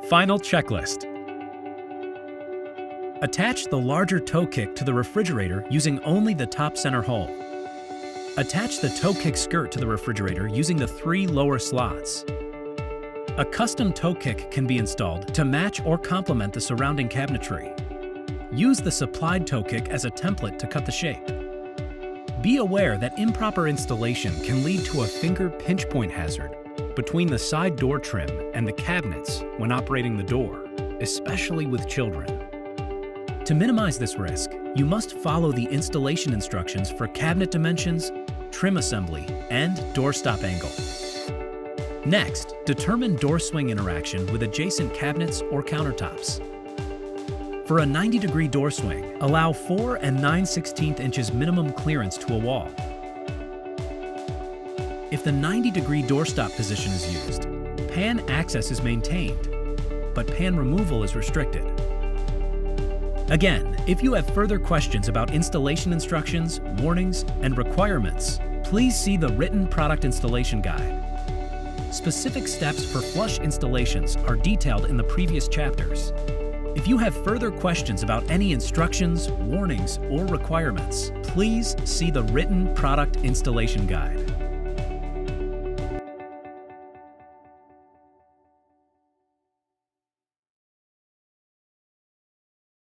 Final checklist. Attach the larger toe kick to the refrigerator using only the top center hole. Attach the toe kick skirt to the refrigerator using the 3 lower slots. A custom toe kick can be installed to match or complement the surrounding cabinetry. Use the supplied toe kick as a template to cut the shape. Be aware that improper installation can lead to a finger pinch point hazard between the side door trim and the cabinets when operating the door, especially with children. To minimize this risk, you must follow the installation instructions for cabinet dimensions, trim assembly, and door stop angle. Next, determine door swing interaction with adjacent cabinets or countertops. For a 90-degree door swing, allow 4 9/16 inches minimum clearance to a wall. If the 90-degree doorstop position is used, pan access is maintained, but pan removal is restricted. Again, if you have further questions about installation instructions, warnings, and requirements, please see the written product installation guide. Specific steps for flush installations are detailed in the previous chapters. If you have further questions about any instructions, warnings, or requirements, please see the written product installation guide.